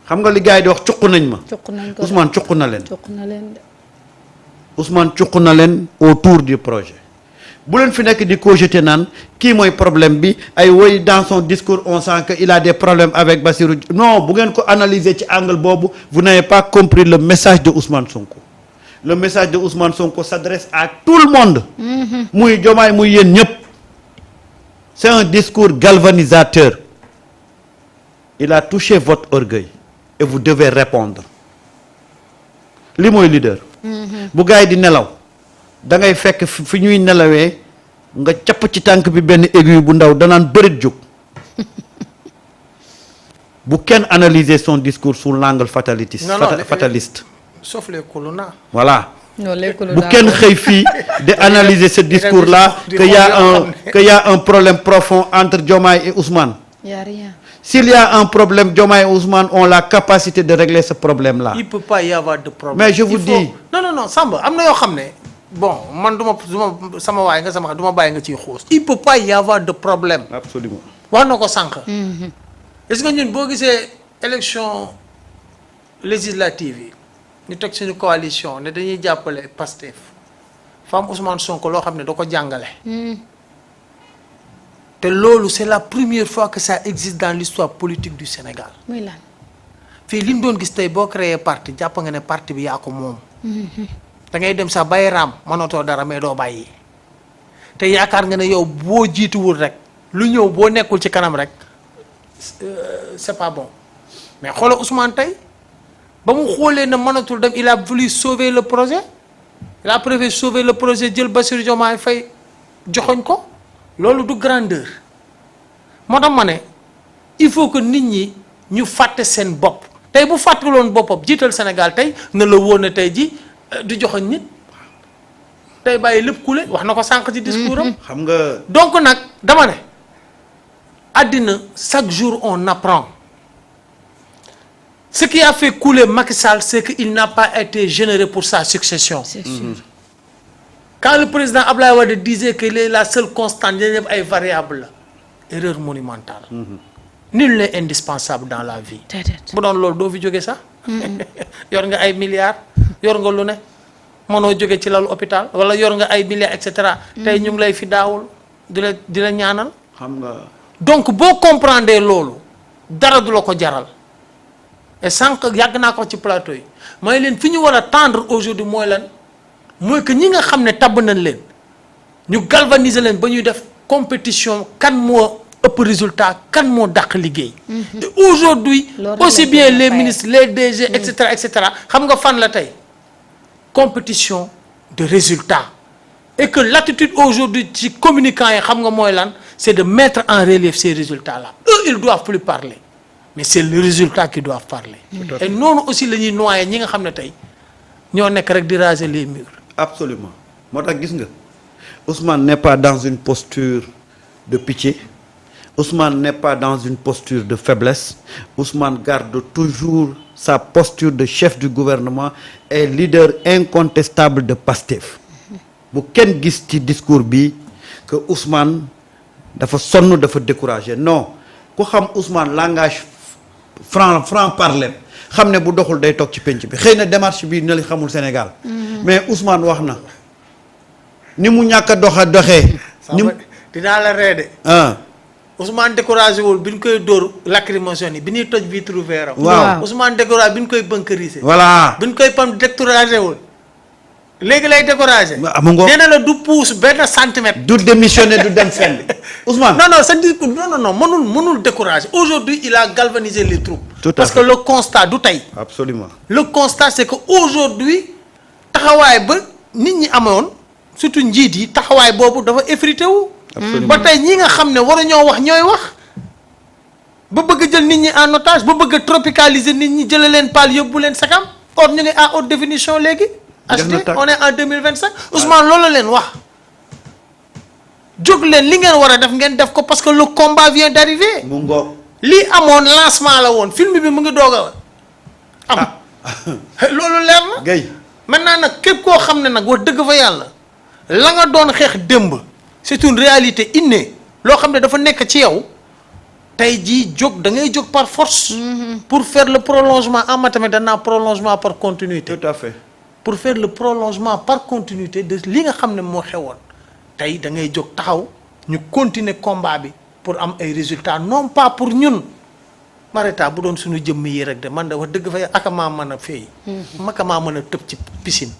xam nga li gars yi di wax cuq nañ ma. Ousmane cuq na leen. Ousmane cuq na leen autour du projet. bu leen fi nekk di cogiter naan kii mooy problème bi ay woy dans son discours on sent que il a des problèmes avec Bassirou non bu ngeen ko analyser ci angle boobu vous n'avez pas compris le message de Ousmane Sonko. Le message de Ousmane Sonko s'adresse à tout le monde. muy Diomaye muy yéen ñëpp. C'est un discours galvanisateur. Il a touché votre orgueil et vous devez répondre. li mooy leader. bu gars yi di nelaw da ngay fekk fi ñuy nelawee nga capp ci tànk bi benn aiguille bu ndaw danaan bërit jóg. bu kenn analyser son discours sous l'angle fataliste. fataliste. sauf les colonna. Voilà. bu kenn xëy fii de analyser ce discours là que y a un problème profond entre Diomaye et Ousmane. Y a rien. S'il y a un problème, Diomaye et Ousmane ont la capacité de régler ce problème là. Il peut pas y avoir de problème. Mais je vous dis. non Samba am na yoo xam ne bon man du ma sama waay nga sama du ma bàyyi nga ciy xoos. Il peut pas y avoir de problème. Absolument. wax na ko sànq. est-ce que ñun boo gisee élection législative yi ñu teg suñu coalition ne dañuy jàppale Pastef femme Ousmane Sonko loo xam ne da ko jàngale. te loolu c'est la première fois que ça existe dans l'histoire politique du Sénégal. muy lan. fii li ñu doon gis tey boo créé parti jàpp nga ne parti bi yaa ko moom. da ngay dem sax bay raam mënatoo dara mais doo bàyyi. te yaakaar nga ne yow boo jiituwul rek lu ñëw boo nekkul ci kanam rek c'est pas bon mais xoolal Ousmane tey ba mu xoolee ne mënatul dem il a voulu sauver le projet il a préféré sauver le projet jël Bassirou Diomaye Faye joxoñ ko. loolu du grandeur moo tax ma ne il faut que nit ñi ñu fàtte seen bopp tey bu fàtteloon boppam jiital Sénégal tey na la wóor ne tey ji du joxoñ nit tey bàyyi lépp kule wax na ko sànq ci discours am. xam nga. donc nag dama ne àddina chaque jour on apprend ce qui a fait couler Macky Sall c'est que il n'a pas été généreux pour sa succession. C'est sûr. Quand le président Abdoulaye Wade disait que la seule constante yëpp ay variable la erreur monumentale. Nul n'est indispensable dans la vie. bu doon loolu doo fi jóge sax. yor nga ay milliards yor nga lu ne mënoo jóge ci lalu hôpital wala yor nga ay milliards et cetera. tey ñu ngi lay fi daawul di la ñaanal. xam nga. donc boo comprendre loolu dara du la ko jaral et sànq yàgg naa ko ci plateau yi mooy leen fi ñu war a tendre aujourd'hui mooy lan. mooy que ñi nga xam ne tabb nañ leen ñu galvaniser leen ba ñuy def compétition kan moo ëpp résultat kan moo dàq liggéey. et aujourd'hui aussi bien les ministres les DG et cetera xam nga fan la tey compétition de résultats et que l'attitude aujourd'hui ci communicants yi xam nga mooy lan c'est de mettre en relief ces résultats là eux ils doivent plus parler mais c'est le résultat qui doivent parler. et noonu aussi la ñuy noyer ñi nga xam ne tey ñoo nekk rek di raser les murs. Absolument moo tax gis nga Ousmane n'est pas dans une posture de pitié Ousmane n'est pas dans une posture de faiblesse Ousmane garde toujours sa posture de chef du gouvernement et leader incontestable de Pastef bu kenn gis ci discours bi que Ousmane dafa sonn dafa découragé non ku xam Ousmane langage franc parler xam ne bu doxul day toog ci penc bi xëy na démarche bi na li xamul Sénégal mais Ousmane wax na ni mu ñàkk a doxee. ni mu dinaa la reede. Ousmane découragé wul bi ñu koy dóor lacrymogène yi bi ñuy toj vitre verre. waaw Ousmane découragé bi ñu koy bunkeriser. voilà bi ñu koy pam découragé wul. léegi lay découragé. nee na la du pousse benn centimètre. du démissionner du dem fenn Ousmane. non ça dit non mënul découragé aujourd'hui il a galvanisé les troupes. parce que le constat du tey. absolument le constat c'est que aujourd'hui taxawaay ba nit ñi amoon surtout njiit yi taxawaay boobu dafa effrité wu. ba tey ñi nga xam ne waruñoo wax ñooy wax ba bëgg jël nit ñi en otage ba bëgg tropicaliser nit ñi jëlee leen paal yóbbu leen sakam or ñu ngi à haute définition léegi. on est en 2025 Ousmane loolu la leen wax jóg leen li ngeen war a def ngeen def ko parce que le combat vient d'arriver. mu ngoog lii amoon lancement la woon film bi mu ngi doog a am. loolu leer na. Guèye maintenant nag képp koo xam ne nag wax dëgg fa yàlla la nga doon xeex démb c'est une réalité innée loo xam ne dafa nekk ci yow tey jii jóg da ngay jóg par force. pour faire le prolongement en mathématique danaa prolongement par continuité. tout à fait. pour faire le prolongement par continuité de li nga xam ne moo xewoon tey da ngay jóg taxaw ñu continuer combat bi pour am ay résultats non pas pour ñun Mareta bu doon suñu jëmm yi rek de man de wax dëgg fa akamaa mën a feey makamaa mën a tëb ci piscine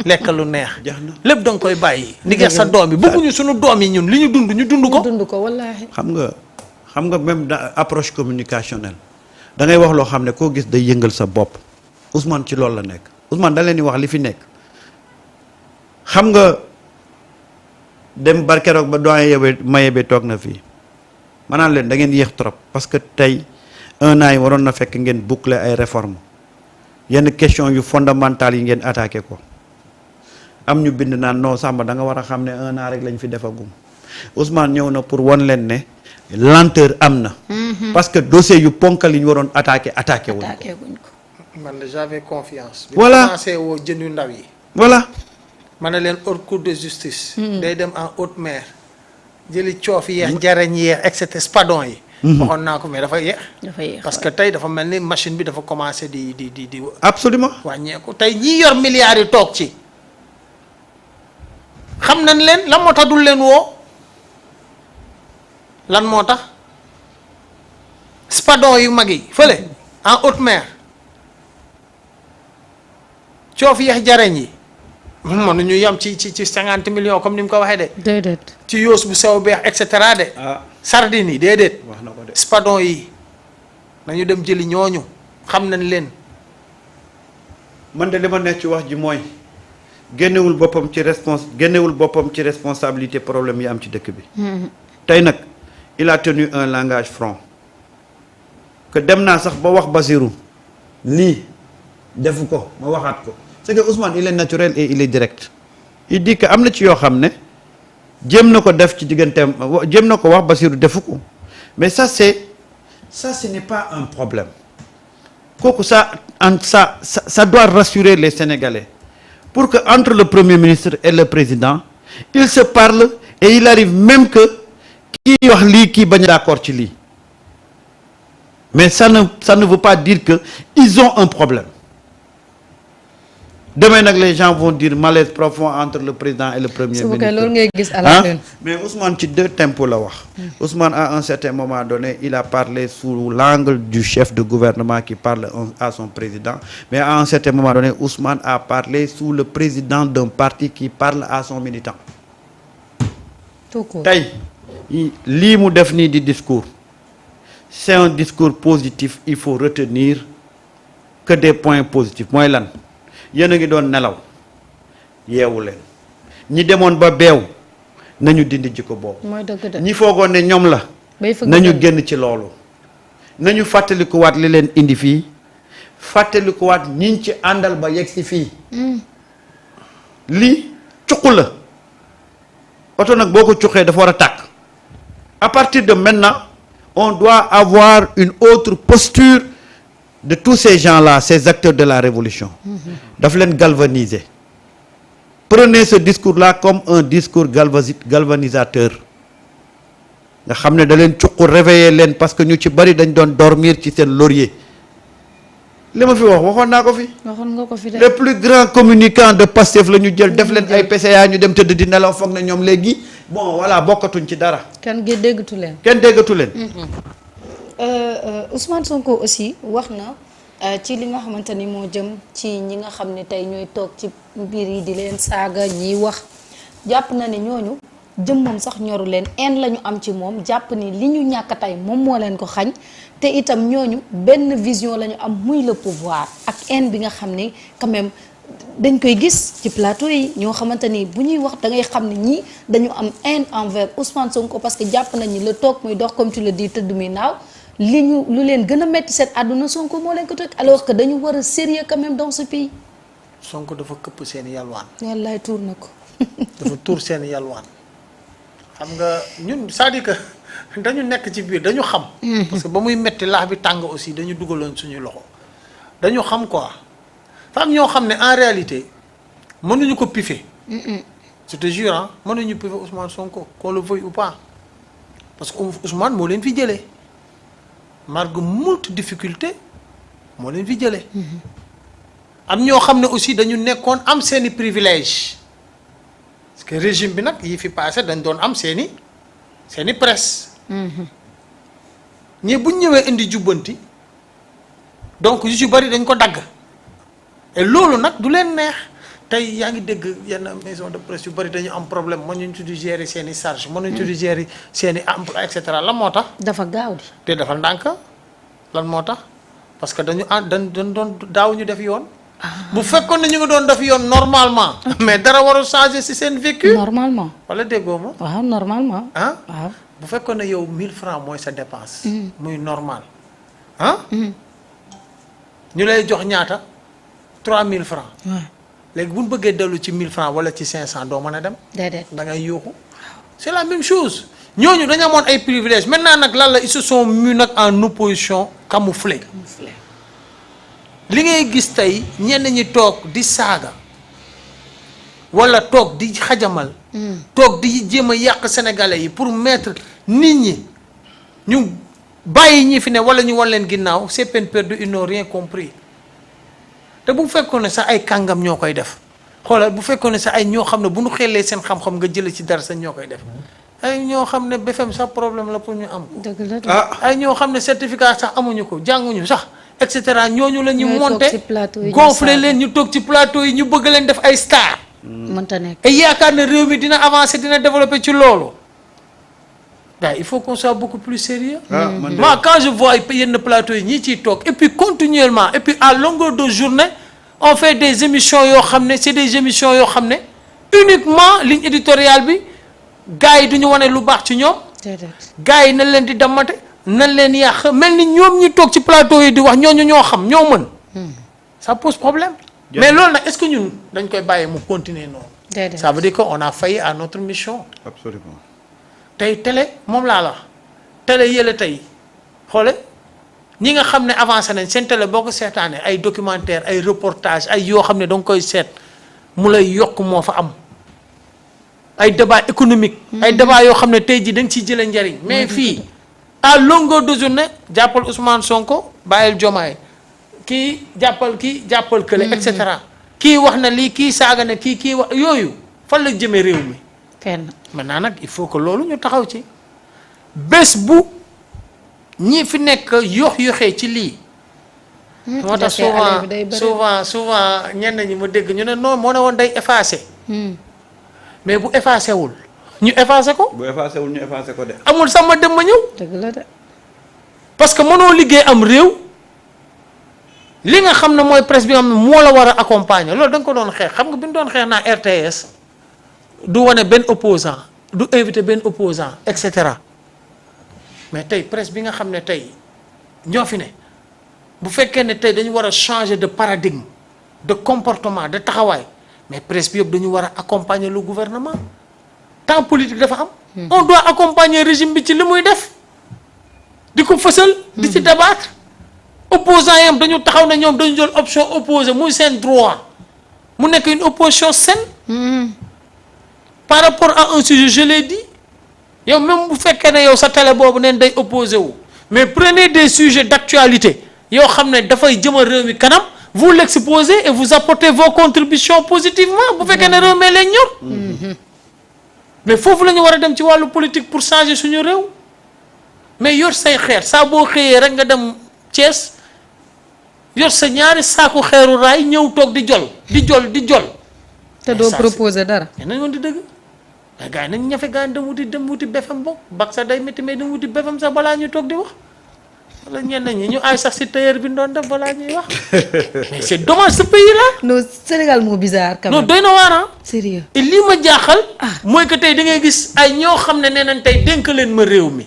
lekk lu neex jeex na lépp da nga koy bàyyi ni nga sa doom yi bëgguñu suñu doom yi ñun li ñu dund ñu dund ko wallaahi. xam nga même approche communicationnelle da ngay wax loo xam ne koo gis day yëngal sa bopp Ousmane ci loolu la nekk Ousmane da leen di wax li fi nekk xam nga dem barkeroog ba doyen yebe mayebe toog na fii maanaam leen da ngeen yéex trop parce que tey 1 an yi waroon na fekk ngeen boucler ay réformes yenn question yu fondamentales yi ngeen attaqué ko am ñu bind naan non Samba da nga war a xam ne 1 an rek lañ fi defagum Ousmane ñëw na pour wan leen ne lenteur am na. parce que dossier yu ponkal yi ñu waroon attaqué wuñ ko. man de j'avais confiance. voilà bi commencé woo jën yu ndaw yi. voilà. ma ne leen haute cour de justice. day dem en haute mer. jëli coof yeex jarañ yeex et cetera spadon yi. waxoon naa ko mais dafa yeex. parce que tey dafa mel ni machine bi dafa commencé di. absolument wàññeeku tey ñi yor milliards yi toog ci. xam nañ leen lan moo tax dul leen woo. lan moo tax spadon yu mag yi fële en haute mer. coof yeex jarañ yi mënuñu yem ci 50 millions comme ni mu ko waxee de. déedéet. ci yoos bu sew beex et cetera de. sardine yi déedéet. wax na ko de spadon yi nañu dem jëli ñooñu xam nañ leen. man de li ma nekk ci wax ji mooy génnewul boppam ci responsabilité problème yi am ci dëkk bi. tey nag il a tenu un langage franc que dem naa sax ba wax Basirou lii defu ko ma waxaat ko. c'est que Ousmane il est naturel et il est direct il dit que am na ci yoo xam ne jéem na ko def ci digganteem jéem na ko wax Bassirou defu ko mais ça ce n'est pas un problème kooku ça doit rassurer les Sénégalais pour que entre le Premier ministre et le président ils se parlent et il arrive même que kii wax lii kii bañ a d'accord ci lii mais ça ne veut pas dire que ils ont un problème. Demain nag les gens vont dire malaise profond entre le président et le premier ministre. loolu ngay gis à la fin. Mais Ousmane ci 2 tempos la wax. Ousmane à un certain moment donné il a parlé sous l'angle du chef de gouvernement qui parle à son président mais à un certain moment donné Ousmane a parlé sous le président d'un parti qui parle à son militant. tout court. Tey lii mu def nii di discours c'est un discours positif il faut retenir que des points positifs mooy lan. yéen a ngi doon nelaw yeewu leen ñi demoon ba beew nañu dindi jikko boobu. mooy dëgg de. ñi foogoon ne ñoom la. nañu génn ci loolu. nañu fàttalikuwaat li leen indi fii fàttalikuwaat ñiñ ci àndal ba yegg si fii. lii cuq la oto nag boo ko cuqee dafa war a tàkk. à partir de maintenant on doit avoir une autre posture. De tous ces gens-là, ces acteurs de la révolution, daf leen galvaniser. Prenez ce discours-là comme un discours galvanisateur. nga xam ne da leen cuq réveiller leen parce que ñu ci bari dañ doon dormir ci seen laurier. li ma fi waxoon naa ko fi. waxoon nga ko fi de. le plus grand communicant de Pastef la ñu jël def leen ay PCA ñu dem tëdd di nelaw foog na ñoom léegi bon voilà bokkatuñ ci dara. kenn déggatu leen. Ousmane Sonko aussi wax na ci li nga xamante ni moo jëm ci ñi nga xam ne tey ñooy toog ci mbir yi di leen saaga ñiy wax jàpp na ne ñooñu jëmmam sax ñoru leen en la ñu am ci moom jàpp ni li ñu ñàkk tey moom moo leen ko xañ te itam ñooñu benn vision la ñu am muy le pouvoir ak en bi nga xam ne quand même dañ koy gis ci plateau yi ñoo xamante ni bu ñuy wax da ngay xam ne ñii dañu am haine envers Ousmane Sonko parce que jàpp nañu la toog muy dox comme tu le dis tëdd muy naaw lu leen gën a metti seen àdduna Sonko moo leen ko teg alors que dañu war a sérieux quand même dans ce pays. Sonko dafa këpp seen yalwaan. wallaay tuur na ko. dafa tuur seen yalwaan. xam nga ñun c'est-à-dire que dañu nekk ci biir dañu xam. parce que ba muy metti laax bi tàng aussi dañu dugaloon suñu loxo. dañu xam quoi fa am ñoo xam ne en réalité mënuñu ko piffer. je te jure ah mënuñu piffer Ousmane Sonko qu'on le veuille ou pas parce que Ousmane moo leen fi jëlee. malgré moult difficulté moo leen fi jëlee. am ñoo xam ne aussi dañu nekkoon am seeni privilège parce que régime bi nag yi fi passé dañ doon am seeni presse. ñii bu ñu ñëwee indi jubbanti donc yu ci bari dañ ko dagg et loolu nag du leen neex tey yaa ngi dégg yenn maison de presse yu bari dañu am problème mënuñu tudd gérer seeni charge mënuñu tudd gérer seeni emploi et cetera lan moo tax. dafa gaaw di. te dafa ndànk lan moo tax parce que dañu dañ doon daaw ñu def yoon. bu fekkoon ne ñu ngi doon def yoon normalement. mais dara warul changer ci seen vécu. normalement. wala déggoo ma. waaw normalement. ah waaw. bu fekkoon ne yow 1000 francs mooy sa dépense. muy normal ah. ñu lay jox ñaata 3000 francs. waaw. léegi bu ñu bëggee dellu ci 1000 francs wala ci 500 doo mën a dem. déedéet. da ngay yuuxu. c'est la même chose ñooñu dañu amoon ay privilèges maintenant nag lan la ils se sont mis nag en opposition camouflée. li ngay gis tey ñenn ñi toog di saaga wala toog di xajamal. toog di jéem a yàq sénégalais yi pour mettre nit ñi ñu bàyyi ñi fi ne wala ñu wan leen ginnaaw c'est peine perdue, ils n'ont rien compris te bu fekkoon ne sax ay kàngam ñoo koy def xoolal bu fekkoon ne sax ay ñoo xam ne bu ñu xelee seen xam-xam nga jëlee ci dara sax ñoo koy def ay ñoo xam ne BFM sax problème la pour ñu am ko. dëgg la de. ay ñoo xam ne certificat sax amuñu ko jànguñu sax et cetera ñooñu la ñu Ñooy toog monter ci plateau yi ñu gonfler saaga. leen ñu toog ci plateau yi ñu bëgg leen def ay star mënta nekk. et yaakaar ne réew mi dina avancer dina développer ci loolu il faut qu'on soit beaucoup plus sérieux. Moi quand je vois yenn plateau yi ñi ciy toog et puis continuellement et puis à longueur de journée on fait des émissions yoo xam ne c'est des émissions yoo xam ne uniquement ligne éditoriale bi gars yi duñu wane lu baax ci ñoom déedéet. gars yi nañ leen di dammate nañ leen yàq mel ni ñoom ñi toog ci plateau yi di wax ñooñu ñoo xam ñoo mën ça pose problème mais loolu nag est-ce que ñun dañ koy bàyyi mu continuer noonu déedéet. ça veut dire que on a failli à notre mission Absolument. tey télé moom laa la wax télé yële tey xoole ñi nga xam ne avancé nañ seen télé boo ko seetaanee ay documentaire ay reportage ay yoo xam ne danga koy seet mu lay yokk moo fa am ay débat économique ay débat yoo xam ne tey jii da nga ciy jëlee njariñ mais fii à longueur de journée jàppal Ousmane Sonko bàyyil Diomaye kii jàppal kële et cetera kii wax na lii kii saaga na kii wax yooyu fan la jëmee réew mi fenn. maintenant nag il faut que loolu ñu taxaw ci bés bu ñi fi nekk yoxee ci lii moo tax souvent ñenn ñi ma dégg ñu ne non moo ne woon day effacé mais bu effacé wul ñu effacé ko bu effacé wul ñu effacé ko de. amul sama dem ma ñëw dëgg la de. parce que mënoo liggéey am réew li nga xam ne mooy presse bi nga xam ne moo la war a accompagner loolu da nga ko doon xeex xam nga bi ñu doon xeex naa RTS du wane benn opposant du invité benn opposant et cetera mais tey presse bi nga xam ne tey ñoo fi ne bu fekkee ne tey dañu war a changer de paradigme de comportement de taxawaay mais presse bi yëpp dañu war a accompagner le gouvernement temps politique dafa am. on doit accompagner régime bi ci li muy def di ko fësal. di ci débattre opposants yam dañu taxaw ne ñoom dañu jël option opposée muy seen droit mu nekk une opposition saine. par rapport à un sujet je l'ai dit yow même bu fekkee ne yow sa télé boobu neen day opposé wu mais prenez des sujets d'actualité yoo xam ne dafay jëmal réew mi kanam vous l'exposez et vous apportez vos contributions positivement bu fekkee ne réew mi leen ñor mais foofu la ñu war a dem ci wàllu politique pour changer suñu réew mais yor say xeer saa boo xëyee rek nga dem Thiès yor sa ñaari saaku xeeru raay ñëw toog di jol te doo proposer dara. mais nañ woon di dëgg mais gars yi nañ ñafe gars yi dem wuti BFM bokk bak sax day métti mais dem wuti BFM sax balaa ñuy toog di wax wala ñenn ñi ñu aay sax si tailleur bi ñu doon def balaa ñuy wax mais c'est dommage ce pays là. non Sénégal moo bizarre quand même. non doy na waar ah. sérieux. et lii ma jaaxal. mooy que tey da ngay gis ay ñoo xam ne nee nañ tey dénk leen ma réew mi.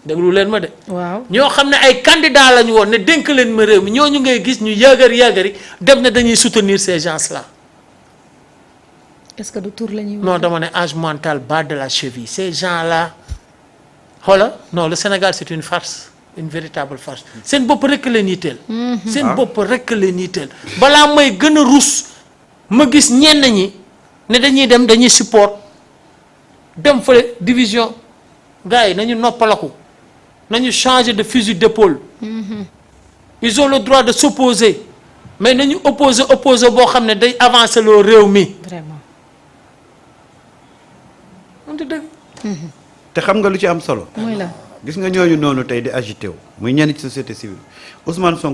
déglu leen ma de. waaw ñoo xam ne ay candidats lañu woon ne dénk leen ma réew mi ñooñu ngay gis ñu yàggari dem na dañuy soutenir ces gens là. est-ce que du tour la ñuy wax. non dama ne âge mental bas de la cheville ces gens-là xoola non le Sénégal c'est une farce une véritable farce seen bopp rekk leen yitteel. seen bopp rekk leen yitteel balaa may gën a rus ma gis ñenn ñi ne dañuy support dem fële division gars yi nañu noppalaku nañu changer de fusil d'épaule ils ont le droit de s'opposer mais nañu opposer boo xam ne day avancer loo réew mi. vraiment. on te dëgg. te xam nga lu ci am solo. mooy la. gis nga ñooñu noonu tey di agité wu muy ñenn ci société civile Ousmane Sonko